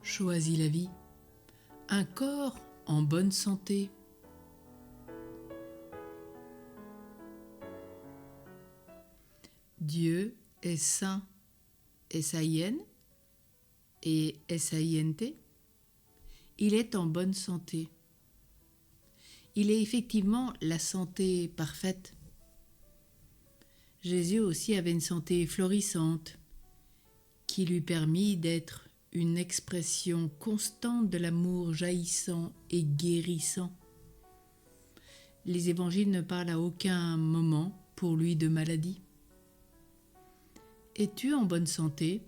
Choisis la vie, un corps en bonne santé. Dieu est saint, S-A-I-N et S-A-I-N-T. Il est en bonne santé. Il est effectivement la santé parfaite. Jésus aussi avait une santé florissante qui lui permit d'être une expression constante de l'amour jaillissant et guérissant. Les évangiles ne parlent à aucun moment pour lui de maladie. Es-tu en bonne santé ?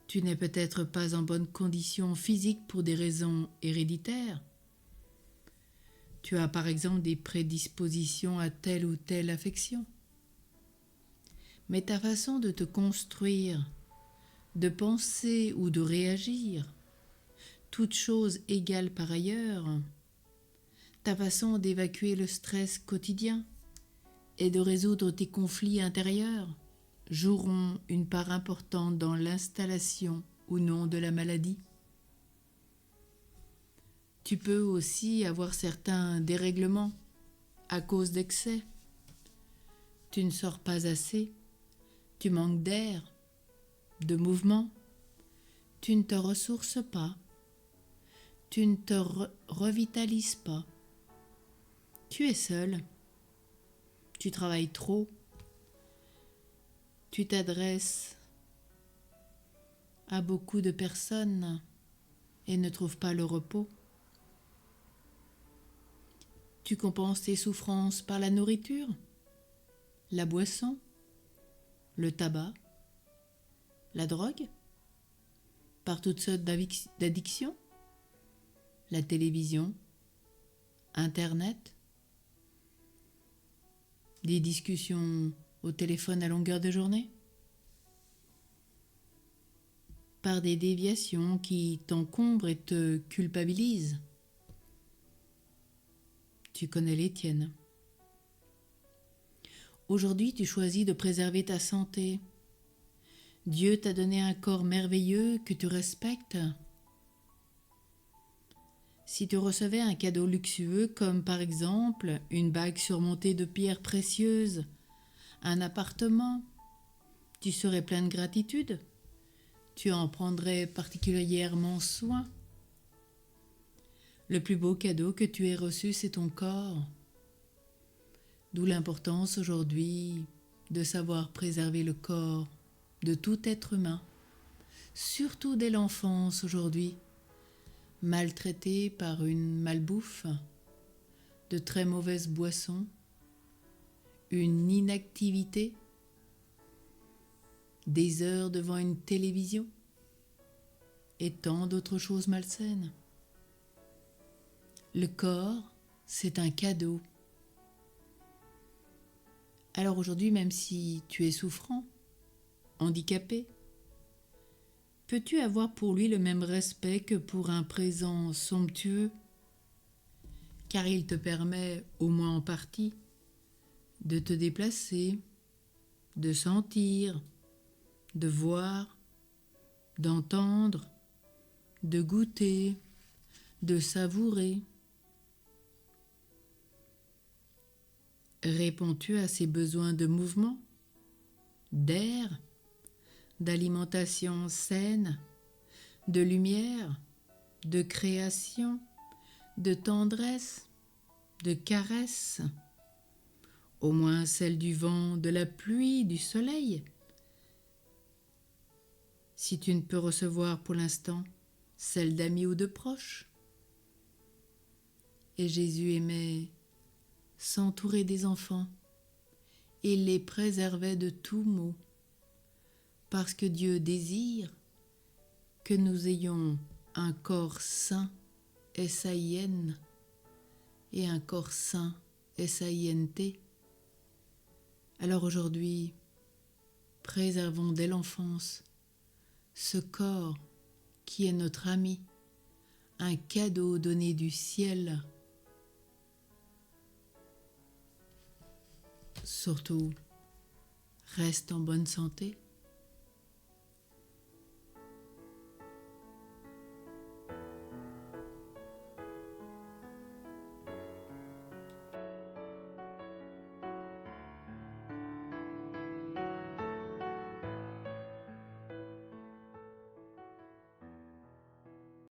Tu n'es peut-être pas en bonne condition physique pour des raisons héréditaires. Tu as par exemple des prédispositions à telle ou telle affection. Mais ta façon de te construire, de penser ou de réagir, toute chose égale par ailleurs, ta façon d'évacuer le stress quotidien et de résoudre tes conflits intérieurs joueront une part importante dans l'installation ou non de la maladie. Tu peux aussi avoir certains dérèglements à cause d'excès. Tu ne sors pas assez, tu manques d'air, de mouvement, tu ne te ressources pas, tu ne te revitalises pas. Tu es seul, tu travailles trop, tu t'adresses à beaucoup de personnes et ne trouves pas le repos. Tu compenses tes souffrances par la nourriture, la boisson, le tabac, la drogue, par toutes sortes d'addictions, la télévision, Internet, des discussions au téléphone à longueur de journée, par des déviations qui t'encombrent et te culpabilisent. Tu connais les tiennes. Aujourd'hui, tu choisis de préserver ta santé. Dieu t'a donné un corps merveilleux que tu respectes. Si tu recevais un cadeau luxueux comme par exemple une bague surmontée de pierres précieuses, un appartement, tu serais plein de gratitude. Tu en prendrais particulièrement soin. Le plus beau cadeau que tu aies reçu, c'est ton corps. D'où l'importance aujourd'hui de savoir préserver le corps de tout être humain, surtout dès l'enfance aujourd'hui, maltraité par une malbouffe, de très mauvaises boissons, une inactivité, des heures devant une télévision et tant d'autres choses malsaines. Le corps, c'est un cadeau. Alors aujourd'hui, même si tu es souffrant, handicapé, peux-tu avoir pour lui le même respect que pour un présent somptueux, car il te permet, au moins en partie, de te déplacer, de sentir, de voir, d'entendre, de goûter, de savourer. Réponds-tu à ces besoins de mouvement, d'air, d'alimentation saine, de lumière, de création, de tendresse, de caresse, au moins celle du vent, de la pluie, du soleil? Si tu ne peux recevoir pour l'instant celle d'amis ou de proches. Et Jésus aimait s'entourer des enfants et les préservait de tout maux, parce que Dieu désire que nous ayons un corps sain, S-A-I-N, et un corps sain, S-A-I-N-T. Alors aujourd'hui, préservons dès l'enfance ce corps qui est notre ami, un cadeau donné du ciel. Surtout, reste en bonne santé.